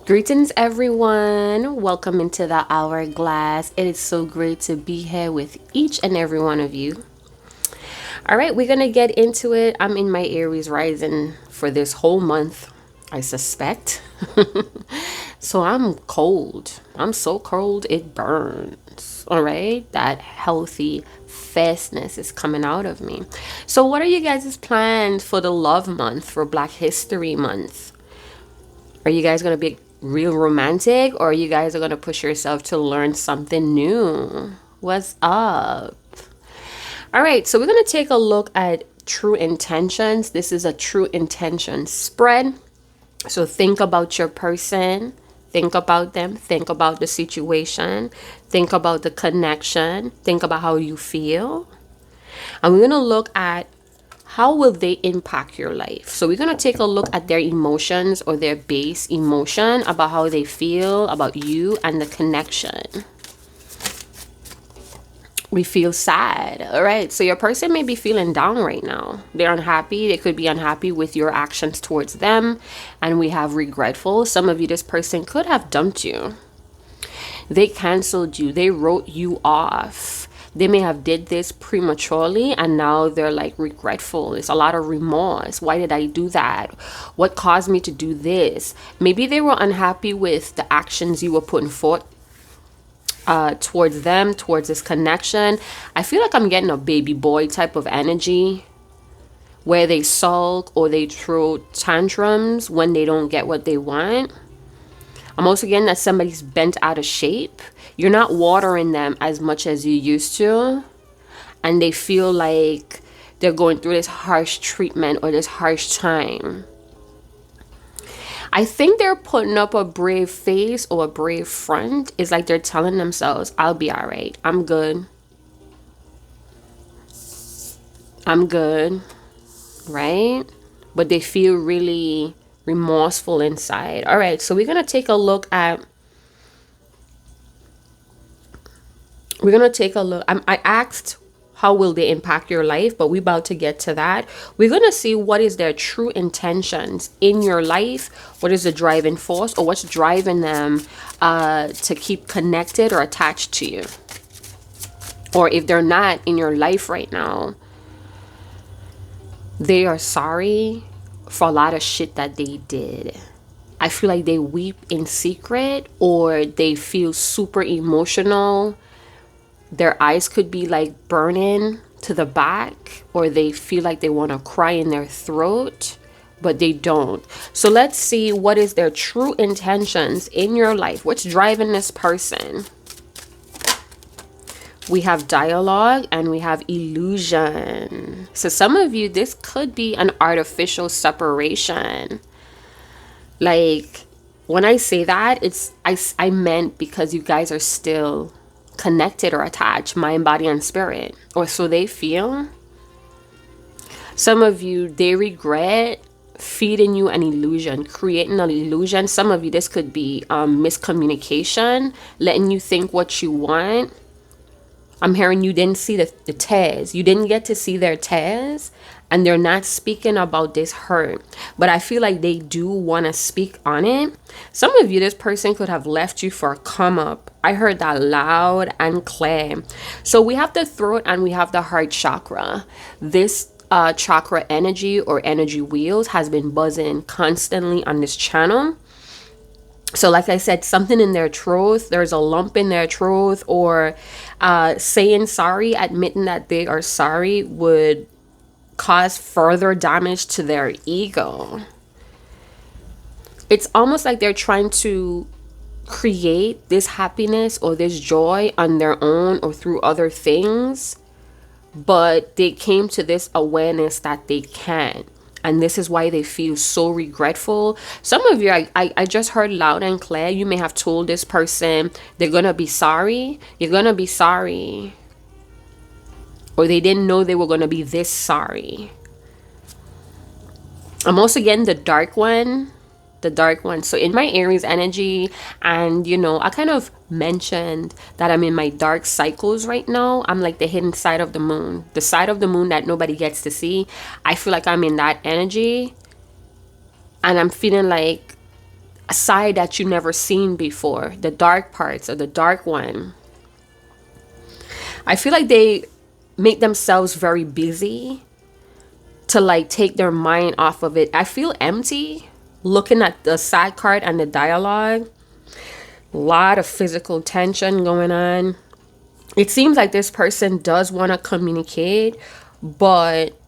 Greetings, everyone. Welcome into the Hourglass. It is so great to be here with each and every one of you. All right, we're going to get into it. I'm in my Aries rising for this whole month, I suspect. So I'm cold. I'm so cold, it burns. All right, that healthy fastness is coming out of me. So, what are you guys' plans for the love month, for Black History Month? Are you guys going to be real romantic, or you guys are going to push yourself to learn something new? What's up? All right, so we're going to take a look at true intentions. This is a true intention spread. So think about your person, think about them, think about the situation, think about the connection, think about how you feel. And we're going to look at how will they impact your life. So we're going to take a look at their emotions, or their base emotion, about how they feel about you and the connection. We feel sad. All right, so your person may be feeling down right now. They're unhappy. They could be unhappy with your actions towards them. And we have regretful. Some of you, this person could have dumped you. They canceled you. They wrote you off. They may have did this prematurely, and now they're like regretful. It's a lot of remorse. Why did I do that? What caused me to do this? Maybe they were unhappy with the actions you were putting forth towards them, towards this connection. I feel like I'm getting a baby boy type of energy, where they sulk or they throw tantrums when they don't get what they want. I'm also getting that somebody's bent out of shape. You're not watering them as much as you used to. And they feel like they're going through this harsh treatment or this harsh time. I think they're putting up a brave face or a brave front. It's like they're telling themselves, I'll be all right. I'm good. I'm good. Right? But they feel really remorseful inside. All right, so we're going to take a look at I asked how will they impact your life, but we're about to get to that. We're going to see what is their true intentions in your life, what is the driving force, or what's driving them to keep connected or attached to you. Or if they're not in your life right now, they are sorry for a lot of shit that they did. I feel like they weep in secret, or they feel super emotional. Their eyes could be like burning to the back, or they feel like they want to cry in their throat, but they don't. So let's see what is their true intentions in your life. What's driving this person? We have dialogue and we have illusion. So some of you, this could be an artificial separation. Like, when I say that, I meant because you guys are still connected or attached, mind, body, and spirit, or so they feel. Some of you, they regret feeding you an illusion, creating an illusion. Some of you, this could be miscommunication, letting you think what you want. I'm hearing you didn't see the tears. You didn't get to see their tears, and they're not speaking about this hurt. But I feel like they do want to speak on it. Some of you, this person could have left you for a come up. I heard that loud and clear. So we have the throat and we have the heart chakra. This chakra energy, or energy wheels, has been buzzing constantly on this channel. So like I said, something in their throat, there's a lump in their throat, or saying sorry, admitting that they are sorry would cause further damage to their ego. It's almost like they're trying to create this happiness or this joy on their own or through other things, but they came to this awareness that they can't. And this is why they feel so regretful. Some of you, I just heard loud and clear, you may have told this person they're going to be sorry. You're going to be sorry. Or they didn't know they were going to be this sorry. I'm also getting the dark one. So in my Aries energy, and I kind of mentioned that I'm in my dark cycles right now. I'm like the hidden side of the moon, the side of the moon that nobody gets to see. I feel like I'm in that energy, and I'm feeling like a side that you never seen before, the dark parts or the dark one. I feel like they make themselves very busy to like take their mind off of it. I feel empty looking at the side card and the dialogue. A lot of physical tension going on. It seems like this person does want to communicate, but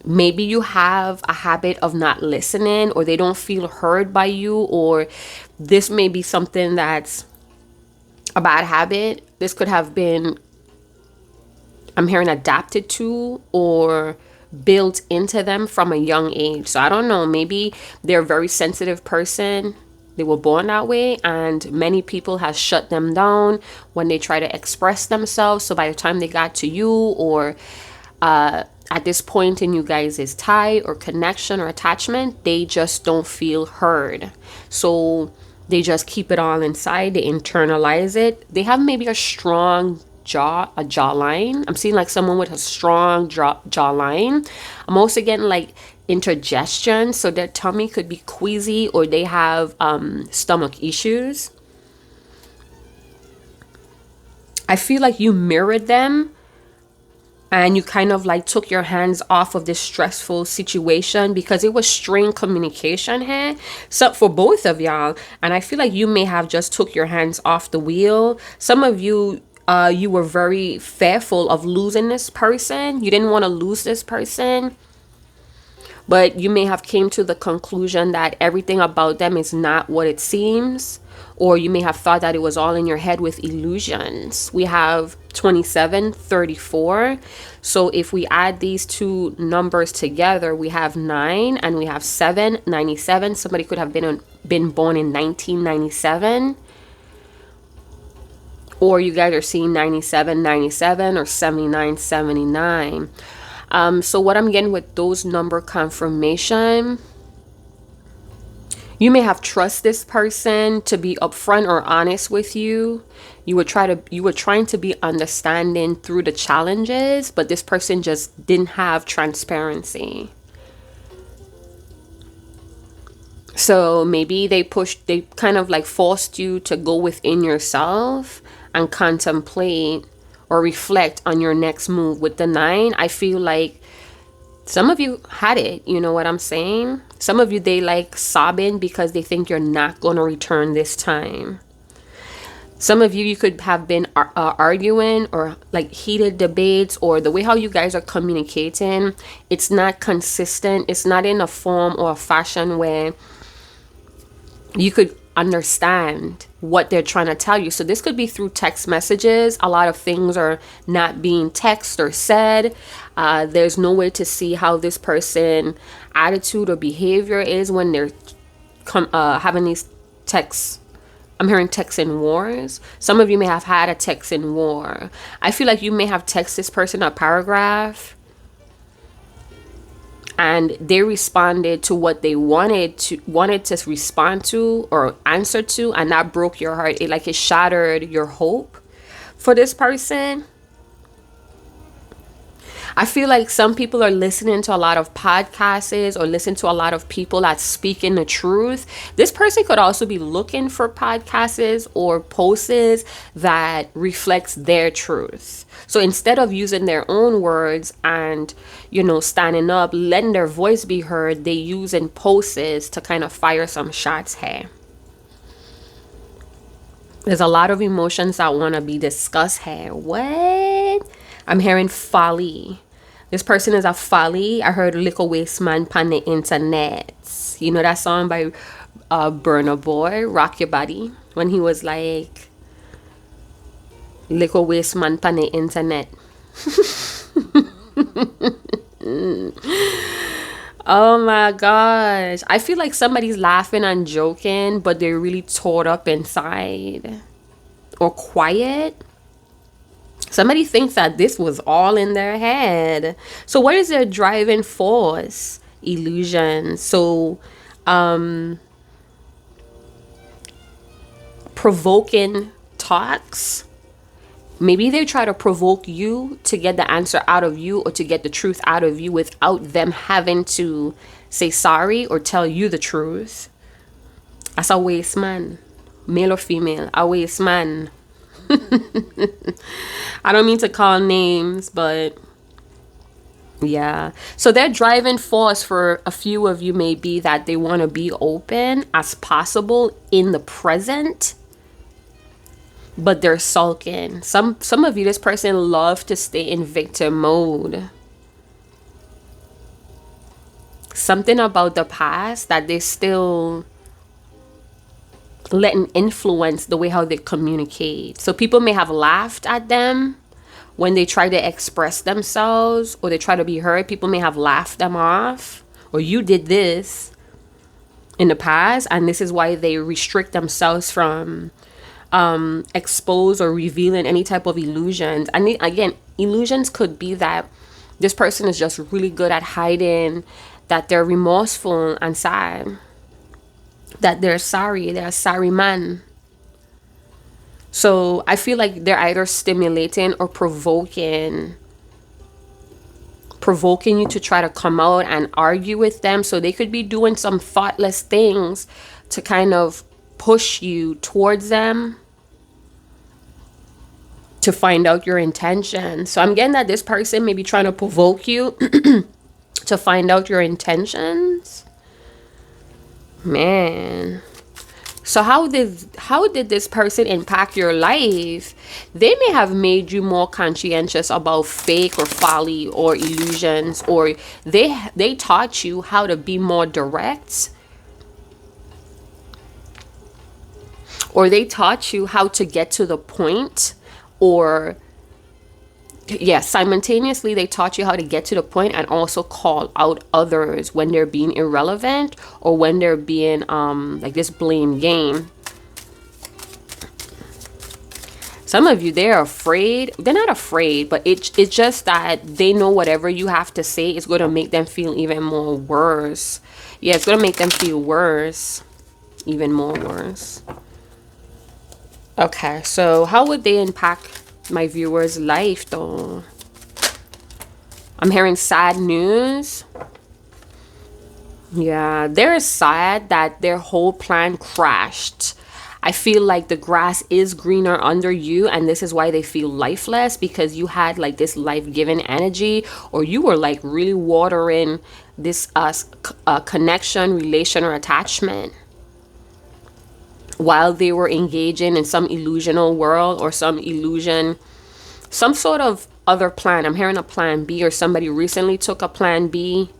maybe you have a habit of not listening, or they don't feel heard by you, or this may be something that's a bad habit. This could have been, I'm hearing, adapted to or built into them from a young age. So I don't know, maybe they're a very sensitive person. They were born that way, and many people have shut them down when they try to express themselves. So by the time they got to you, or at this point in you guys' tie or connection or attachment, they just don't feel heard. So they just keep it all inside. They internalize it. They have maybe a strong jawline. I'm seeing like someone with a strong jawline. I'm also getting like indigestion, so their tummy could be queasy, or they have stomach issues. I feel like you mirrored them, and you kind of like took your hands off of this stressful situation because it was strained communication here. So for both of y'all, and I feel like you may have just took your hands off the wheel. Some of you, you were very fearful of losing this person. You didn't want to lose this person, but you may have came to the conclusion that everything about them is not what it seems, or you may have thought that it was all in your head with illusions. We have 27, 34. So if we add these two numbers together, we have 9 and we have 7, 97. Somebody could have been born in 1997. Or you guys are seeing 97, 97 or 79, 79. So what I'm getting with those number confirmation, you may have trust this person to be upfront or honest with you. You were trying to be understanding through the challenges, but this person just didn't have transparency. So maybe they kind of like forced you to go within yourself and contemplate or reflect on your next move. With the 9, I feel like some of you had it, you know what I'm saying? Some of you, they like sobbing because they think you're not going to return this time. Some of you could have been arguing or like heated debates, or the way how you guys are communicating, it's not consistent. It's not in a form or a fashion where you could understand what they're trying to tell you. So this could be through text messages. A lot of things are not being texted or said. There's no way to see how this person attitude or behavior is when they're having these texts. I'm hearing text in wars. Some of you may have had a text in war. I feel like you may have texted this person a paragraph and they responded to what they wanted to respond to or answer to, and that broke your heart. It shattered your hope for this person. I feel like some people are listening to a lot of podcasts or listen to a lot of people that speaking the truth. This person could also be looking for podcasts or posts that reflects their truth. So instead of using their own words and, standing up, letting their voice be heard, they using posts to kind of fire some shots here. There's a lot of emotions that want to be discussed here. What? I'm hearing folly. This person is a folly. I heard Little Waste Man on the internet. You know that song by Burna Boy, Rock Your Body? When he was like, Little Waste Man on the internet. Oh my gosh. I feel like somebody's laughing and joking, but they're really tore up inside. Or quiet. Somebody thinks that this was all in their head. So what is their driving force? Illusion. So provoking talks. Maybe they try to provoke you to get the answer out of you or to get the truth out of you without them having to say sorry or tell you the truth. That's a waste man. Male or female, a waste man. I don't mean to call names, but yeah. So their driving force for a few of you may be that they want to be open as possible in the present, but they're sulking. Some of you, this person love to stay in victim mode. Something about the past that they still letting influence the way how they communicate. So people may have laughed at them when they try to express themselves or they try to be heard. People may have laughed them off, or you did this in the past, and this is why they restrict themselves from expose or revealing any type of illusions. And again, illusions could be that this person is just really good at hiding that they're remorseful and sad, that they're a sorry man. So I feel like they're either stimulating or provoking you to try to come out and argue with them. So they could be doing some thoughtless things to kind of push you towards them to find out your intention. So I'm getting that this person may be trying to provoke you to find out your intentions. Man. So how did this person impact your life? They may have made you more conscientious about fake or folly or illusions, or they taught you how to be more direct, or they taught you how to get to the point, or simultaneously they taught you how to get to the point and also call out others when they're being irrelevant or when they're being like this blame game. Some of you, they're afraid. They're not afraid, but it's just that they know whatever you have to say is going to make them feel even more worse. Yeah, it's going to make them feel worse, even more worse. Okay, so how would they impact my viewers' life though? I'm hearing sad news. Yeah, they're sad that their whole plan crashed. I feel like the grass is greener under you, and this is why they feel lifeless, because you had like this life-giving energy, or you were like really watering this connection, relation, or attachment while they were engaging in some illusional world or some sort of other plan. I'm hearing a plan B, or somebody recently took a plan B.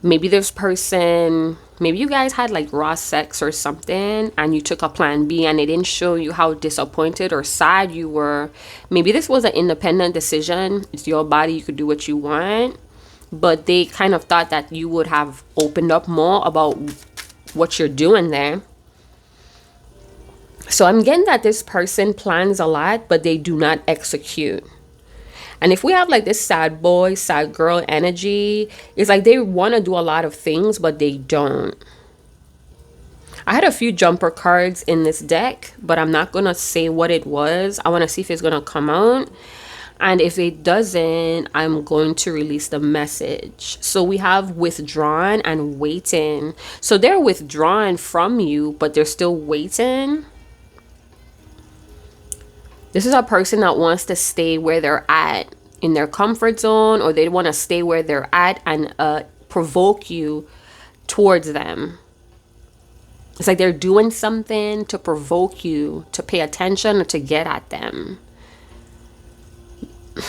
Maybe this person, maybe you guys had like raw sex or something and you took a plan B and it didn't show you how disappointed or sad you were. Maybe this was an independent decision. It's your body, you could do what you want. But they kind of thought that you would have opened up more about what you're doing there. So I'm getting that this person plans a lot, but they do not execute. And if we have like this sad boy, sad girl energy, it's like they want to do a lot of things, but they don't. I had a few jumper cards in this deck, but I'm not going to say what it was. I want to see if it's going to come out. And if it doesn't, I'm going to release the message. So we have withdrawn and waiting. So they're withdrawn from you, but they're still waiting. This is a person that wants to stay where they're at in their comfort zone, or they want to stay where they're at and provoke you towards them. It's like they're doing something to provoke you to pay attention or to get at them.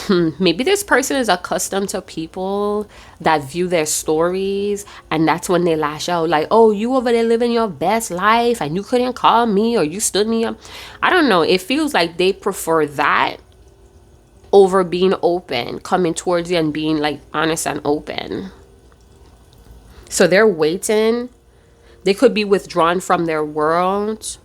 Maybe this person is accustomed to people that view their stories, and that's when they lash out like, oh, you over there living your best life and you couldn't call me, or you stood me up. I don't know. It feels like they prefer that over being open, coming towards you and being like honest and open. So they're waiting. They could be withdrawn from their world.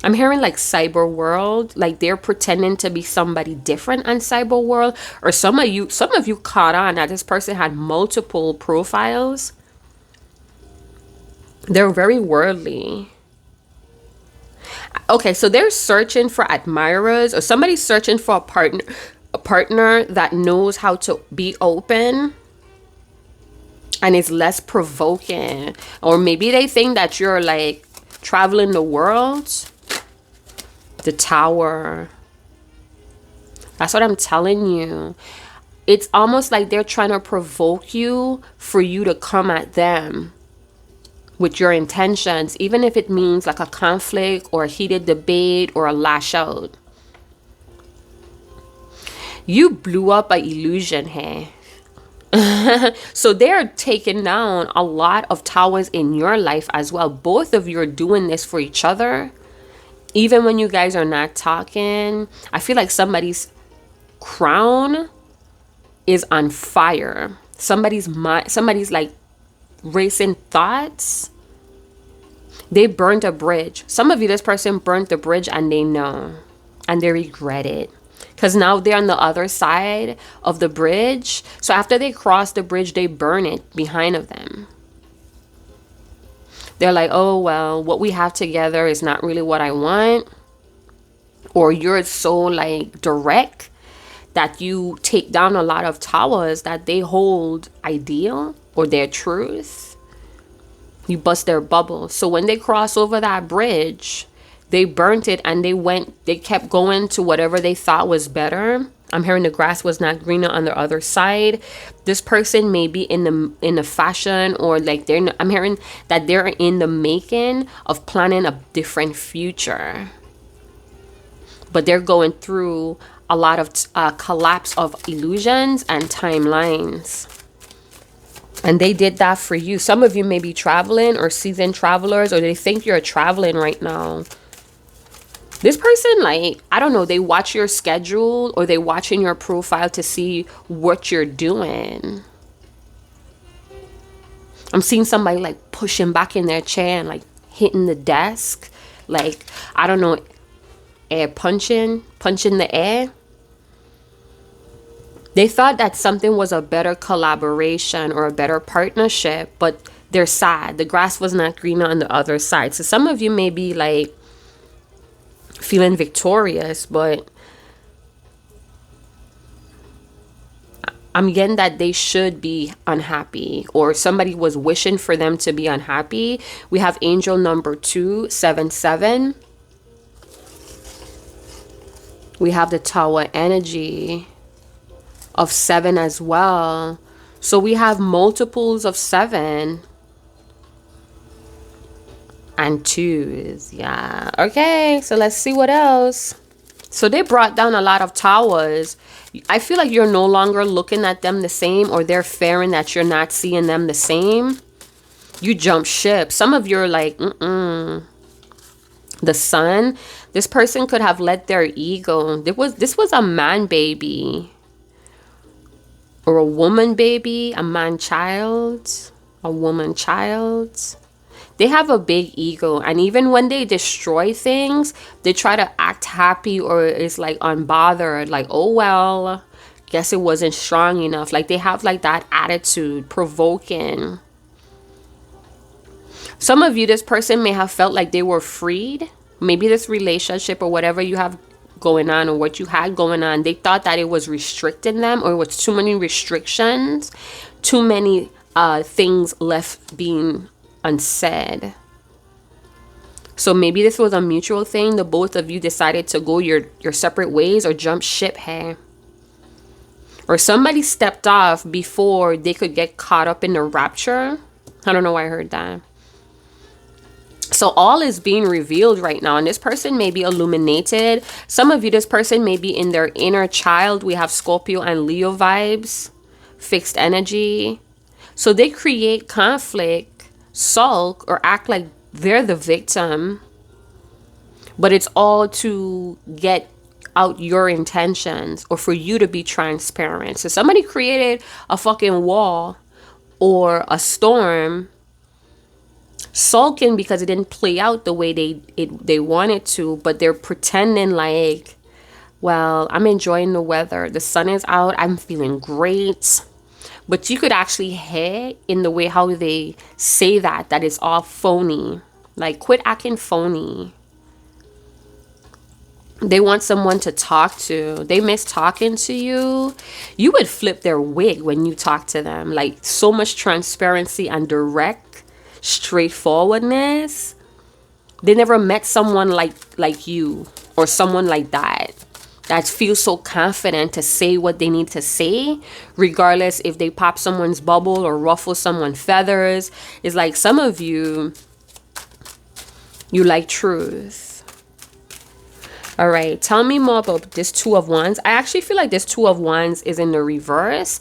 I'm hearing like cyber world, like they're pretending to be somebody different on cyber world. Or some of you caught on that this person had multiple profiles. They're very worldly. Okay, so they're searching for admirers, or somebody's searching for a partner that knows how to be open and is less provoking. Or maybe they think that you're like traveling the world. The Tower. That's what I'm telling you. It's almost like they're trying to provoke you for you to come at them with your intentions, even if it means like a conflict or a heated debate or a lash out. You blew up an illusion here. So they're taking down a lot of towers in your life as well. Both of you are doing this for each other. Even when you guys are not talking, I feel like somebody's crown is on fire. Somebody's mind, somebody's like racing thoughts. They burnt a bridge. Some of you, this person burnt the bridge and they know. And they regret it. Because now they're on the other side of the bridge. So after they cross the bridge, they burn it behind of them. They're like, oh, well, what we have together is not really what I want. Or you're so like direct that you take down a lot of towers that they hold ideal or their truth. You bust their bubble. So when they cross over that bridge, they burnt it and they kept going to whatever they thought was better. I'm hearing the grass was not greener on the other side. This person may be in the fashion, or like I'm hearing that they're in the making of planning a different future. But they're going through a lot of collapse of illusions and timelines. And they did that for you. Some of you may be traveling or seasoned travelers, or they think you're traveling right now. This person, like, I don't know, they watch your schedule or they watch in your profile to see what you're doing. I'm seeing somebody like pushing back in their chair and like hitting the desk. Like, I don't know, air punching the air. They thought that something was a better collaboration or a better partnership, but they're sad. The grass was not greener on the other side. So some of you may be like feeling victorious, but I'm getting that they should be unhappy, or somebody was wishing for them to be unhappy. We have angel number 277. We have the Tower energy of 7 as well. So we have multiples of 7 and 2s. Yeah. Okay, so let's see what else. So they brought down a lot of towers. I feel like you're no longer looking at them the same, or they're fearing that you're not seeing them the same. You jump ship. Some of you are like, the Sun. This person could have let their ego. This was a man baby, or a woman baby, a man child, a woman child. They have a big ego, and even when they destroy things, they try to act happy, or it's like unbothered, like, oh well, guess it wasn't strong enough. Like they have like that attitude, provoking. Some of you, this person may have felt like they were freed. Maybe this relationship or whatever you have going on, or what you had going on, they thought that it was restricting them, or it was too many restrictions, too many things left being unsaid. So maybe this was a mutual thing. The both of you decided to go your separate ways or jump ship here. Or somebody stepped off before they could get caught up in the rapture. I don't know why I heard that. So all is being revealed right now, and this person may be illuminated. Some of you, this person may be in their inner child. We have Scorpio and Leo vibes, fixed energy. So they create conflict, sulk, or act like they're the victim, but it's all to get out your intentions or for you to be transparent. So somebody created a fucking wall or a storm, sulking because it didn't play out the way they wanted to, but they're pretending like, well, I'm enjoying the weather, the sun is out, I'm feeling great. But you could actually hear in the way how they say that it's all phony. Like, quit acting phony. They want someone to talk to. They miss talking to you. You would flip their wig when you talk to them. Like, so much transparency and direct straightforwardness. They never met someone like you, or someone like that feels so confident to say what they need to say, regardless if they pop someone's bubble or ruffle someone's feathers. It's like some of you like truth. All right, tell me more about this Two of Wands. I actually feel like this Two of Wands is in the reverse,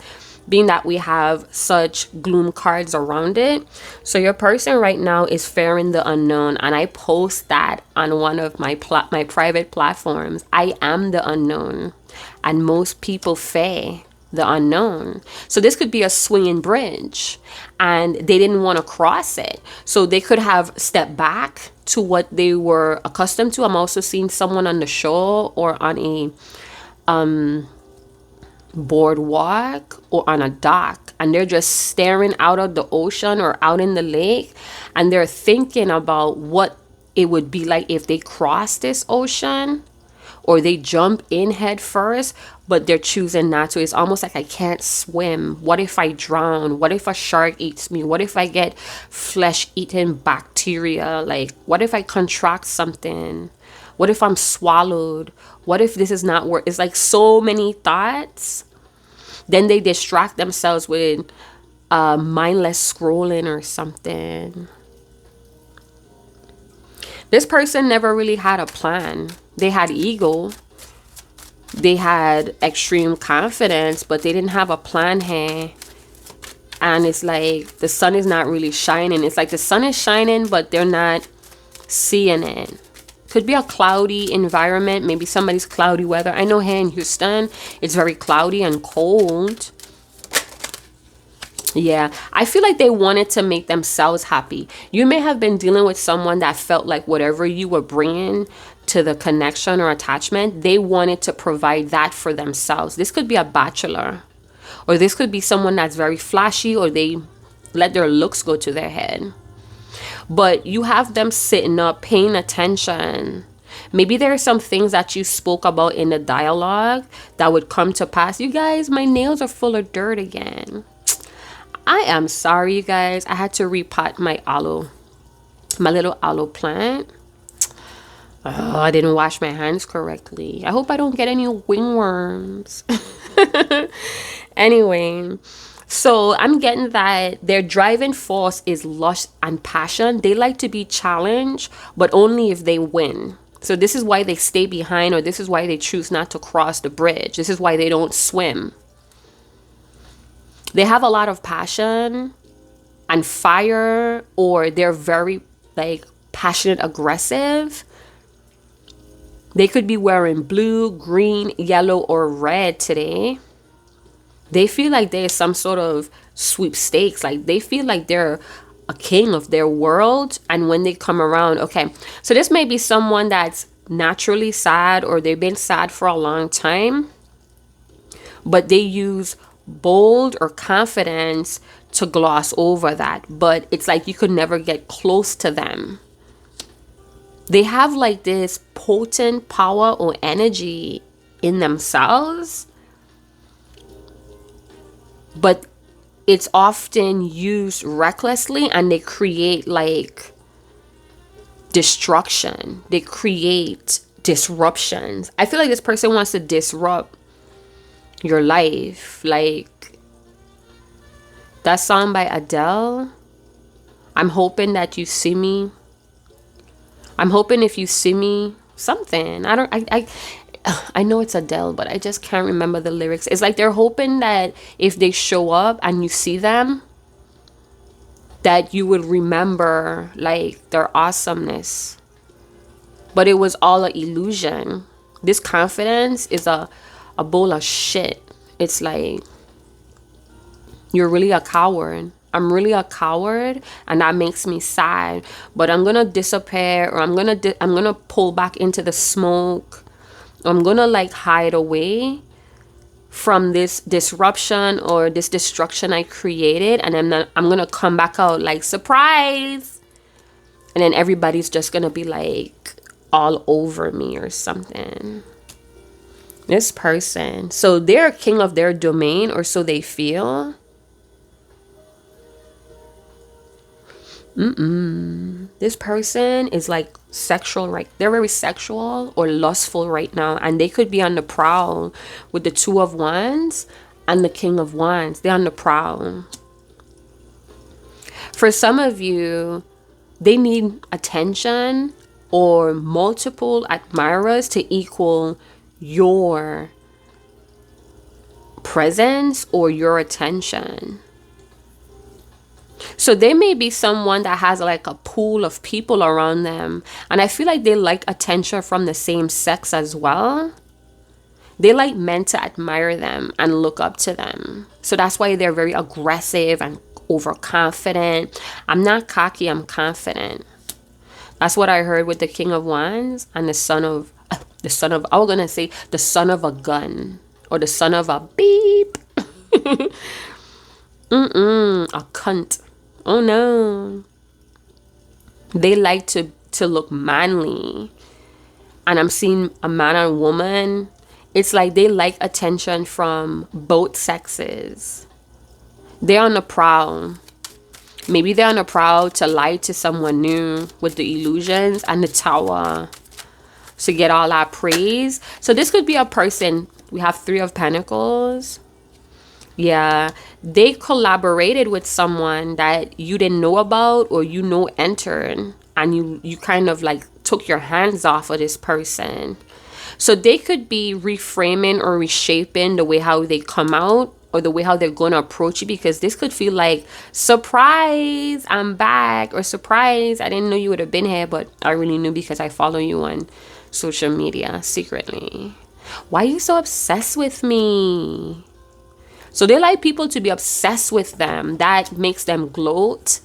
being that we have such gloom cards around it. So your person right now is fearing the unknown, and I post that on one of my private platforms. I am the unknown, and most people fear the unknown. So this could be a swinging bridge, and they didn't want to cross it. So they could have stepped back to what they were accustomed to. I'm also seeing someone on the shore or on a boardwalk or on a dock, and they're just staring out of the ocean or out in the lake, and they're thinking about what it would be like if they cross this ocean, or they jump in head first, but they're choosing not to. It's almost like, I can't swim. What if I drown? What if a shark eats me? What if I get flesh-eating bacteria? Like, what if I contract something? What if I'm swallowed? What if this is not work? It's like so many thoughts. Then they distract themselves with mindless scrolling or something. This person never really had a plan. They had ego. They had extreme confidence, but they didn't have a plan here. And it's like the sun is not really shining. It's like the sun is shining, but they're not seeing it. Could be a cloudy environment. Maybe somebody's cloudy weather. I know here in Houston, it's very cloudy and cold. Yeah, I feel like they wanted to make themselves happy. You may have been dealing with someone that felt like whatever you were bringing to the connection or attachment, they wanted to provide that for themselves. This could be a bachelor, or this could be someone that's very flashy, or they let their looks go to their head. But you have them sitting up, paying attention. Maybe there are some things that you spoke about in the dialogue that would come to pass. You guys, my nails are full of dirt again. I am sorry, you guys. I had to repot my little aloe plant. Oh, I didn't wash my hands correctly. I hope I don't get any wingworms. Anyway, so I'm getting that their driving force is lust and passion. They like to be challenged, but only if they win. So this is why they stay behind, or this is why they choose not to cross the bridge. This is why they don't swim. They have a lot of passion and fire, or they're very like passionate, aggressive. They could be wearing blue, green, yellow, or red today. They feel like there's some sort of sweepstakes. Like they feel like they're a king of their world. And when they come around, okay, so this may be someone that's naturally sad, or they've been sad for a long time, but they use bold or confidence to gloss over that. But it's like you could never get close to them. They have like this potent power or energy in themselves, but it's often used recklessly, and they create like destruction. They create disruptions. I feel like this person wants to disrupt your life. Like that song by Adele, I'm hoping that you see me. I'm hoping if you see me, something. I know it's Adele, but I just can't remember the lyrics. It's like they're hoping that if they show up and you see them, that you would remember like their awesomeness. But it was all an illusion. This confidence is a bowl of shit. It's like, you're really a coward. I'm really a coward, and that makes me sad. But I'm gonna disappear, or I'm gonna pull back into the smoke. I'm gonna like hide away from this disruption or this destruction I created, and I'm gonna come back out like surprise, and then everybody's just gonna be like all over me or something. This person, so they're king of their domain, or so they feel. This person is like sexual, right? They're very sexual or lustful right now, and they could be on the prowl with the Two of Wands and the King of Wands. They're on the prowl. For some of you, they need attention or multiple admirers to equal your presence or your attention. So they may be someone that has like a pool of people around them, and I feel like they like attention from the same sex as well. They like men to admire them and look up to them. So that's why they're very aggressive and overconfident. I'm not cocky, I'm confident. That's what I heard with the King of Wands and the son of I was gonna say the son of a gun or the son of a beep. A cunt. Oh no. They like to look manly. And I'm seeing a man and woman. It's like they like attention from both sexes. They're on the prowl. Maybe they're on the prowl to lie to someone new with the illusions and the Tower to get all that praise. So this could be a person. We have Three of Pentacles. Yeah, they collaborated with someone that you didn't know about or entered, and you kind of like took your hands off of this person. So they could be reframing or reshaping the way how they come out or the way how they're going to approach you, because this could feel like, surprise, I'm back, or surprise, I didn't know you would have been here, but I really knew because I follow you on social media secretly. Why are you so obsessed with me? So they like people to be obsessed with them. That makes them gloat.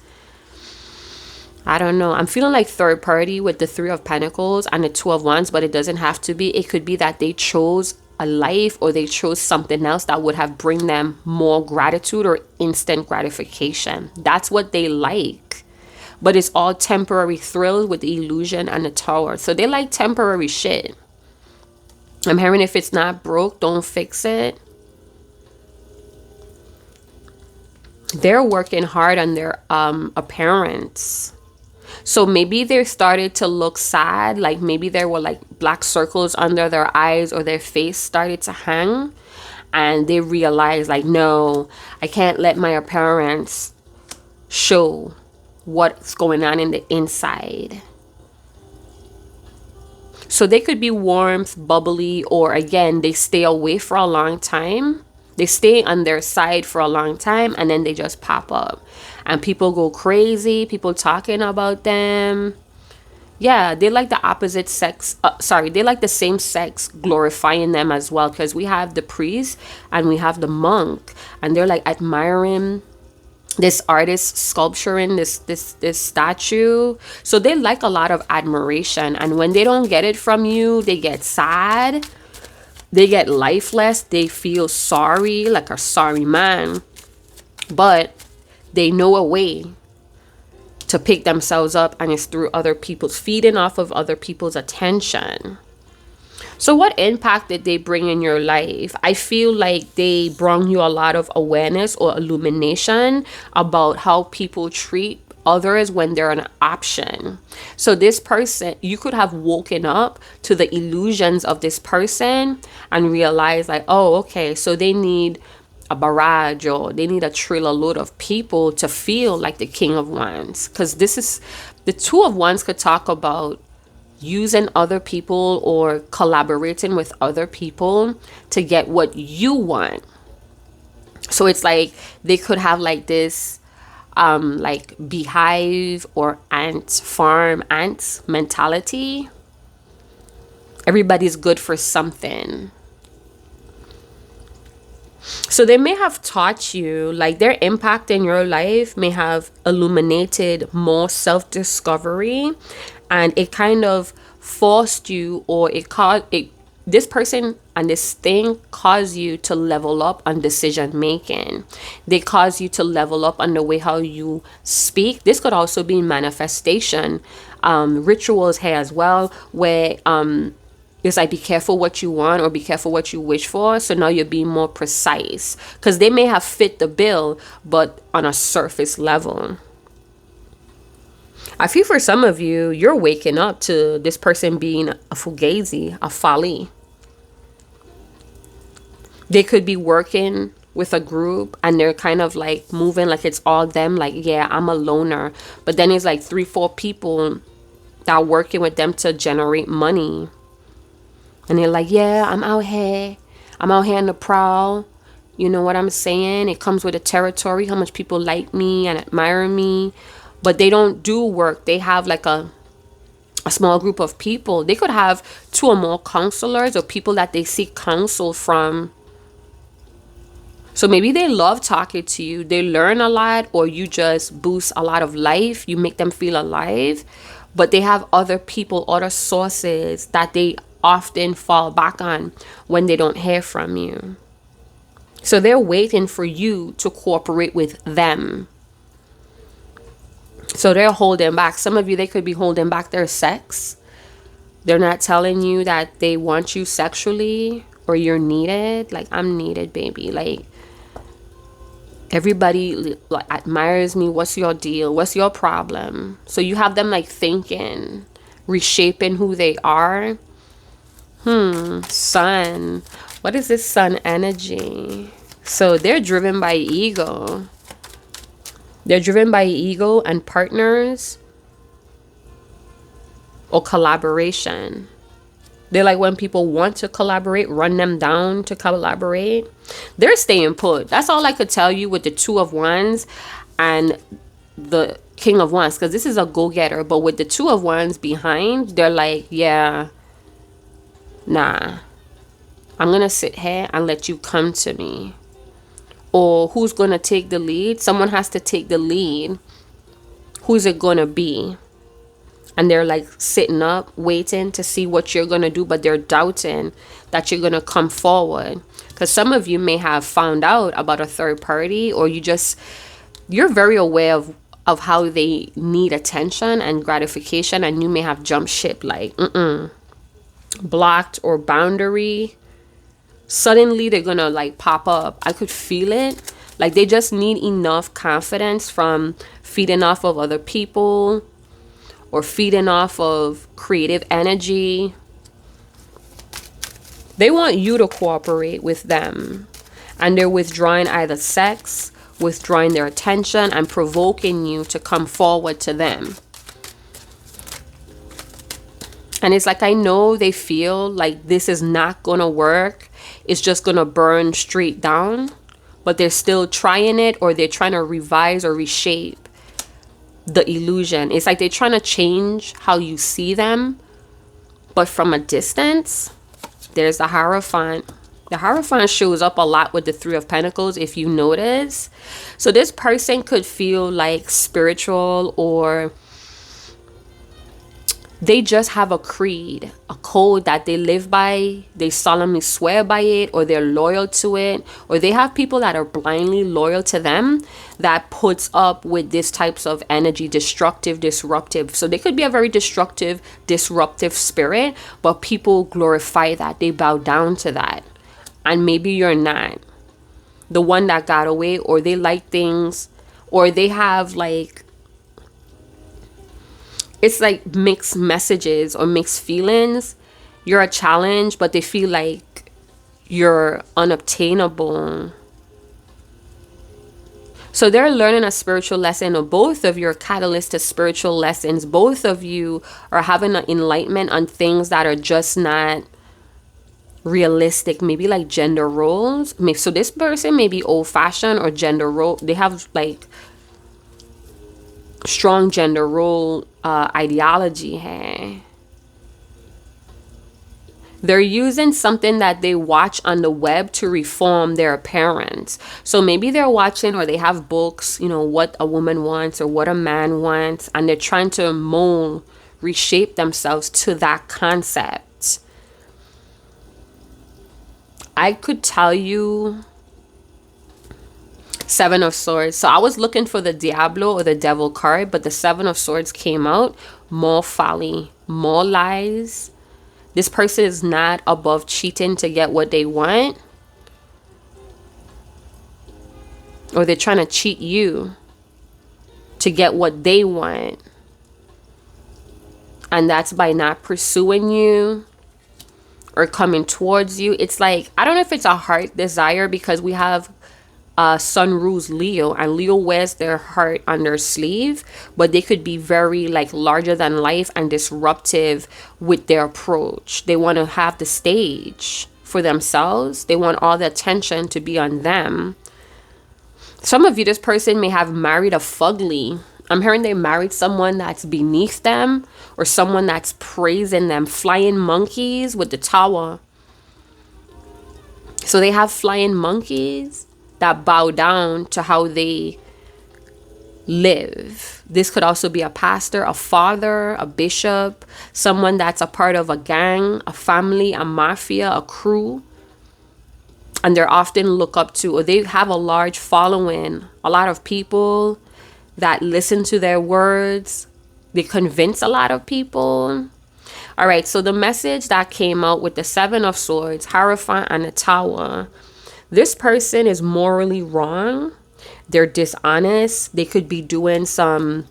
I don't know. I'm feeling like third party with the Three of Pentacles and the Two of Wands, but it doesn't have to be. It could be that they chose a life or they chose something else that would have bring them more gratitude or instant gratification. That's what they like. But it's all temporary thrill with the illusion and the Tower. So they like temporary shit. I'm hearing if it's not broke, don't fix it. They're working hard on their appearance. So maybe they started to look sad, like maybe there were like black circles under their eyes or their face started to hang, and they realized like, no, I can't let my appearance show what's going on in the inside. So they could be warmth, bubbly, or again, they stay away for a long time. They stay on their side for a long time and then they just pop up. And people go crazy. People talking about them. Yeah, they like the opposite sex. They like the same sex glorifying them as well. Because we have the priest and we have the monk. And they're like admiring this artist sculpturing this statue. So they like a lot of admiration. And when they don't get it from you, they get sad. They get lifeless. They feel sorry, like a sorry man. But they know a way to pick themselves up, and it's through other people's, feeding off of other people's attention. So what impact did they bring in your life? I feel like they brought you a lot of awareness or illumination about how people treat others when they're an option. So this person, you could have woken up to the illusions of this person and realized like, oh, okay, so they need a barrage or they need a trailer load of people to feel like the King of Wands. Because this is, the Two of Wands could talk about using other people or collaborating with other people to get what you want. So it's like they could have like this like beehive or farm ants mentality. Everybody's good for something. So they may have taught you, like their impact in your life may have illuminated more self-discovery, and it kind of forced you, or this person and this thing caused you to level up on decision making. They cause you to level up on the way how you speak. This could also be manifestation rituals here as well, where it's like, be careful what you want or be careful what you wish for. So now you're being more precise, because they may have fit the bill but on a surface level. I feel for some of you, you're waking up to this person being a fugazi, a fali. They could be working with a group and they're kind of like moving like it's all them. Like, yeah, I'm a loner. But then it's like 3-4 people that are working with them to generate money. And they're like, yeah, I'm out here. I'm out here in the prowl. You know what I'm saying? It comes with the territory, how much people like me and admire me. But they don't do work. They have like a small group of people. They could have 2 or more counselors or people that they seek counsel from. So maybe they love talking to you. They learn a lot, or you just boost a lot of life. You make them feel alive. But they have other people, other sources that they often fall back on when they don't hear from you. So they're waiting for you to cooperate with them. So they're holding back. Some of you, they could be holding back their sex. They're not telling you that they want you sexually or you're needed. Like, I'm needed, baby. Like, everybody admires me. What's your deal? What's your problem? So you have them like thinking, reshaping who they are. Sun. What is this sun energy? So they're driven by ego. They're driven by ego and partners or collaboration. They like when people want to collaborate, run them down to collaborate. They're staying put. That's all I could tell you with the 2 of Wands and the King of Wands, because this is a go-getter. But with the 2 of Wands behind, they're like, yeah, nah, I'm going to sit here and let you come to me. Or who's going to take the lead? Someone has to take the lead. Who's it going to be? And they're like sitting up, waiting to see what you're going to do. But they're doubting that you're going to come forward. Because some of you may have found out about a third party, or you're very aware of how they need attention and gratification. And you may have jumped ship, like, blocked or boundary. Suddenly they're gonna like pop up. I could feel it. Like, they just need enough confidence from feeding off of other people or feeding off of creative energy. They want you to cooperate with them, and they're withdrawing either sex, withdrawing their attention, and provoking you to come forward to them. And it's like, I know they feel like this is not gonna work. It's just gonna burn straight down, but they're still trying it, or they're trying to revise or reshape the illusion. It's like they're trying to change how you see them, but from a distance. There's the Hierophant. The Hierophant shows up a lot with the 3 of Pentacles, if you notice. So this person could feel like spiritual, or they just have a creed, a code that they live by. They solemnly swear by it, or they're loyal to it, or they have people that are blindly loyal to them that puts up with this types of energy, destructive, disruptive. So they could be a very destructive, disruptive spirit, but people glorify that. They bow down to that. And maybe you're not the one that got away, or they like things, or they have like, it's like mixed messages or mixed feelings. You're a challenge, but they feel like you're unobtainable. So they're learning a spiritual lesson, or both of you are catalyst to spiritual lessons. Both of you are having an enlightenment on things that are just not realistic. Maybe like gender roles. So this person may be old-fashioned, or gender role. They have like strong gender role ideology here. They're using something that they watch on the web to reform their appearance. So maybe they're watching, or they have books, what a woman wants or what a man wants, and they're trying to mold, reshape themselves to that concept. I could tell you 7 of Swords. So I was looking for the Diablo or the Devil card, but the 7 of Swords came out. More folly, more lies. This person is not above cheating to get what they want. Or they're trying to cheat you to get what they want. and that's by not pursuing you or coming towards you. It's like, I don't know if it's a heart desire, because we have sun rules Leo, and Leo wears their heart on their sleeve, but they could be very like larger than life and disruptive with their approach. They want to have the stage for themselves. They want all the attention to be on them. Some of you, this person may have married a fugly. I'm hearing they married someone that's beneath them, or someone that's praising them. Flying monkeys with the tower. So they have flying monkeys that bow down to how they live. This could also be a pastor, a father, a bishop, someone that's a part of a gang, a family, a mafia, a crew. And they're often looked up to, or they have a large following, a lot of people that listen to their words. They convince a lot of people. All right, so the message that came out with the 7 of Swords, Hierophant, and the Tower. This person is morally wrong. They're dishonest. They could be doing some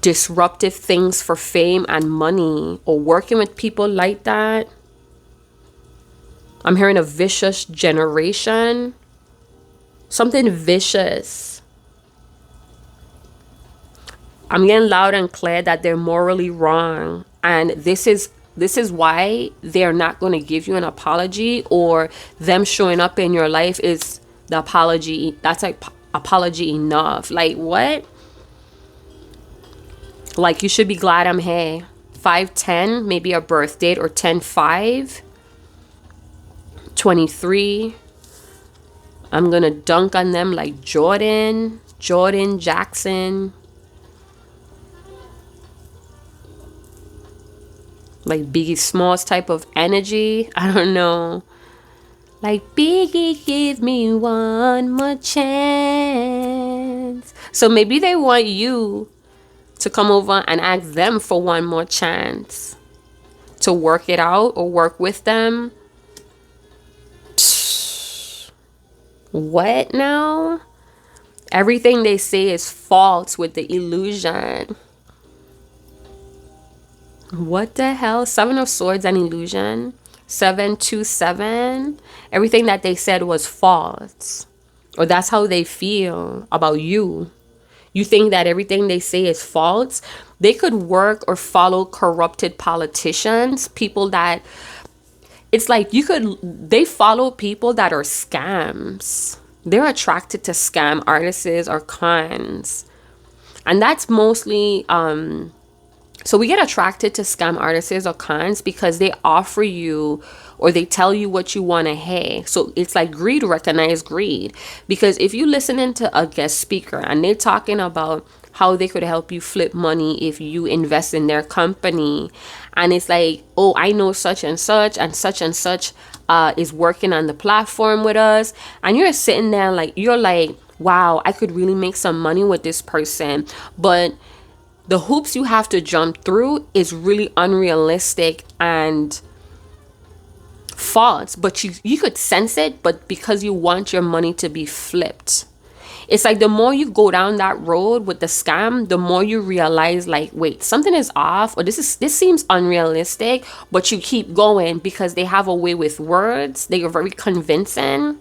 disruptive things for fame and money, or working with people like that. I'm hearing a vicious generation. Something vicious. I'm getting loud and clear that they're morally wrong. And this is why they're not going to give you an apology, or them showing up in your life is the apology. That's like apology enough. Like, what? Like, you should be glad I'm here. 510, maybe a birth date, or 10-5. 23. I'm gonna dunk on them like Jordan Jackson, like Biggie Smalls type of energy. I don't know, like Biggie, give me one more chance. So maybe they want you to come over and ask them for one more chance to work it out, or work with them. What now? Everything they say is false with the illusion. What the hell? 7 of Swords and illusion. 727. Everything that they said was false. Or that's how they feel about you. You think that everything they say is false? They could work or follow corrupted politicians. People that... It's like they follow people that are scams. They're attracted to scam artists or cons. And that's mostly, so we get attracted to scam artists or cons because they offer you, or they tell you what you want to hear. So it's like greed, recognize greed. Because if you listening to a guest speaker and they're talking about how they could help you flip money if you invest in their company, and it's like, oh, I know such and such is working on the platform with us, and you're sitting there like, you're like, wow, I could really make some money with this person, but the hoops you have to jump through is really unrealistic and false. But you could sense it, but because you want your money to be flipped, it's like the more you go down that road with the scam, the more you realize, like, wait, something is off, or this seems unrealistic, but you keep going because they have a way with words. They are very convincing,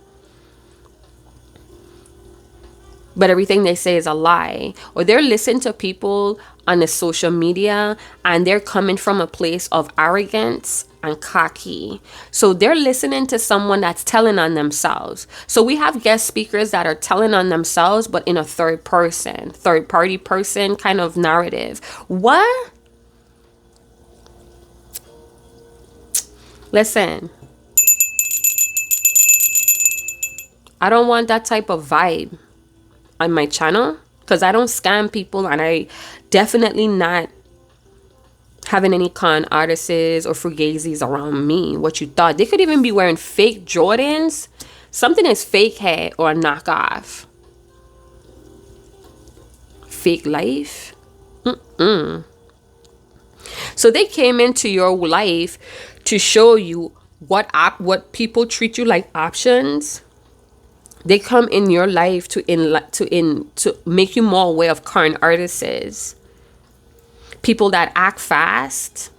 but everything they say is a lie. Or they're listening to people on the social media and they're coming from a place of arrogance and cocky. So they're listening to someone that's telling on themselves. So we have guest speakers that are telling on themselves, but in a third party person kind of narrative. What? Listen, I don't want that type of vibe on my channel, because I don't scam people, and I definitely not having any con artists or fugazis around me. What you thought? They could even be wearing fake Jordans. Something is fake hair or a knockoff. Fake life. So they came into your life to show you what people treat you like options. They come in your life to make you more aware of current artists. People that act fast,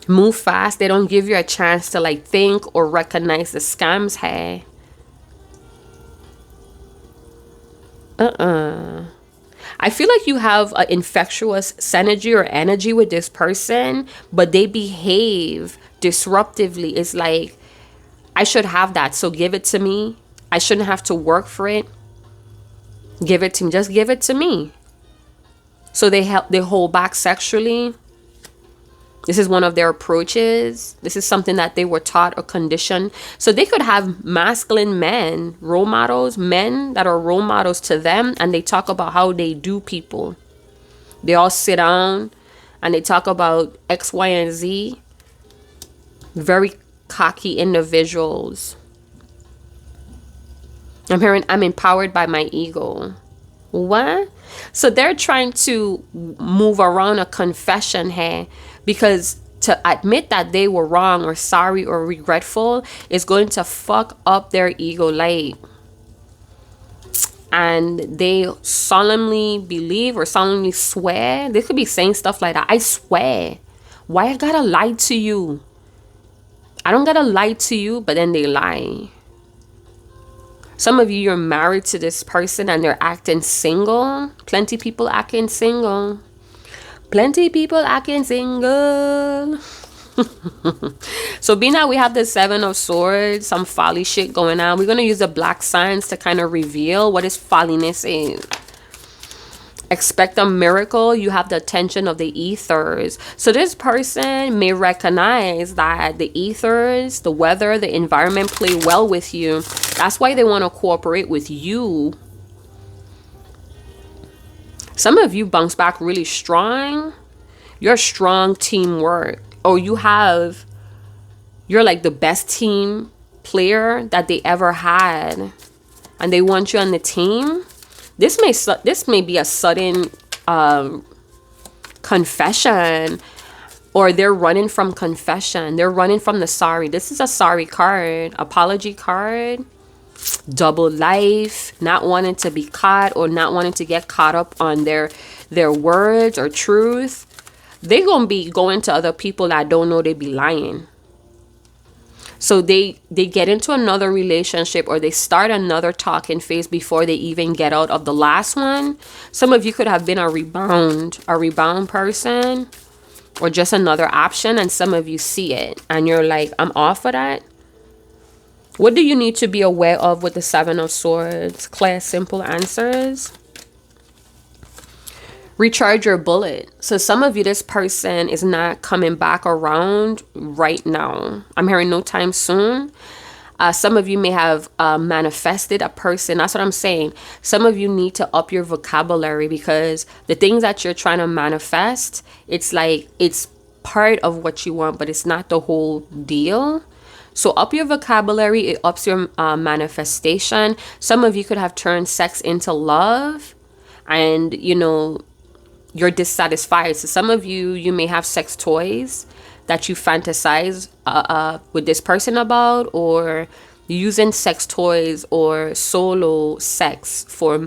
move fast, they don't give you a chance to like think or recognize the scams. Hey, I feel like you have an infectious synergy or energy with this person, but they behave disruptively. It's like, I should have that, so give it to me. I shouldn't have to work for it. Give it to me. Just give it to me. So they hold back sexually. This is one of their approaches. This is something that they were taught or conditioned. So they could have masculine men, role models, men that are role models to them, and they talk about how they do people. They all sit down and they talk about X, Y, and Z. Very cocky individuals. I'm hearing, I'm empowered by my ego. What? So they're trying to move around a confession here, because to admit that they were wrong or sorry or regretful is going to fuck up their ego light. And they solemnly believe or solemnly swear. They could be saying stuff like that. I swear. Why I gotta lie to you? I don't gotta lie to you, but then they lie. Some of you, you're married to this person and they're acting single. Plenty people acting single. Plenty people acting single. So being that we have the 7 of Swords, some folly shit going on, we're going to use the black signs to kind of reveal what this folliness is. Expect a miracle. You have the attention of the ethers. So this person may recognize that the ethers, the weather, the environment play well with you. That's why they want to cooperate with you. Some of you bounce back really strong. You're strong teamwork. Or you're like the best team player that they ever had. And they want you on the team. This may be a sudden confession, or they're running from confession. They're running from the sorry. This is a sorry card, apology card, double life, not wanting to be caught or not wanting to get caught up on their words or truth. They're going to be going to other people that don't know they be lying. So they get into another relationship or they start another talking phase before they even get out of the last one. Some of you could have been a rebound person or just another option, and some of you see it and you're like, I'm off of that. What do you need to be aware of with the 7 of Swords? Clear, simple answers. Recharge your bullet. So some of you, this person is not coming back around right now. I'm hearing no time soon. Some of you may have manifested a person. That's what I'm saying. Some of you need to up your vocabulary, because the things that you're trying to manifest, it's like it's part of what you want, but it's not the whole deal. So up your vocabulary. It ups your manifestation. Some of you could have turned sex into love, and you're dissatisfied. So some of you may have sex toys that you fantasize with this person about, or using sex toys or solo sex for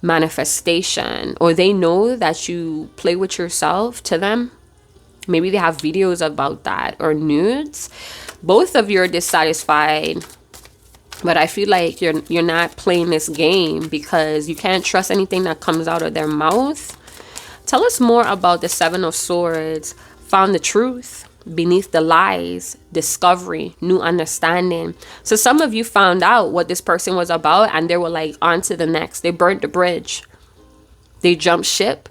manifestation, or they know that you play with yourself to them. Maybe they have videos about that, or nudes. Both of you are dissatisfied. But I feel like you're not playing this game because you can't trust anything that comes out of their mouth. Tell us more about the 7 of Swords. Found the truth beneath the lies. Discovery. New understanding. So some of you found out what this person was about and they were like, on to the next. They burnt the bridge. They jumped ship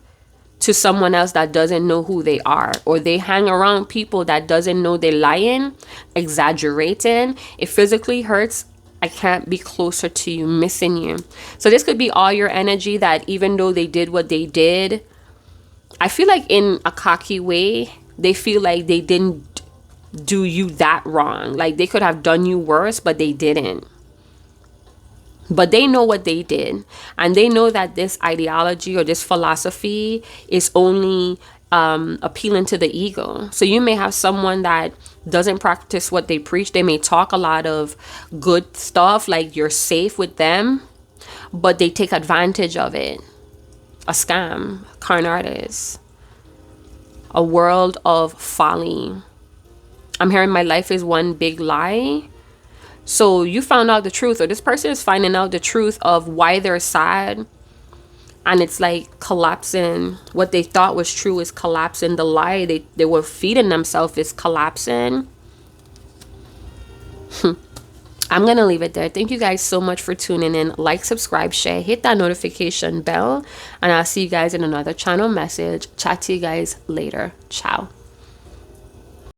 to someone else that doesn't know who they are. Or they hang around people that doesn't know they're lying, exaggerating. It physically hurts. I can't be closer to you, missing you. So this could be all your energy, that even though they did what they did, I feel like in a cocky way, they feel like they didn't do you that wrong. Like they could have done you worse, but they didn't. But they know what they did. And they know that this ideology or this philosophy is only appealing to the ego. So you may have someone that doesn't practice what they preach. They may talk a lot of good stuff, like you're safe with them, but they take advantage of it. a scam, con artist, a world of folly. I'm hearing my life is one big lie. So you found out the truth, or this person is finding out the truth of why they're sad, and it's like collapsing. What they thought was true is collapsing. The lie they were feeding themselves is collapsing. I'm gonna leave it there. Thank you guys so much for tuning in. Like, subscribe, share, hit that notification bell, and I'll see you guys in another channel message. Chat to you guys later. Ciao.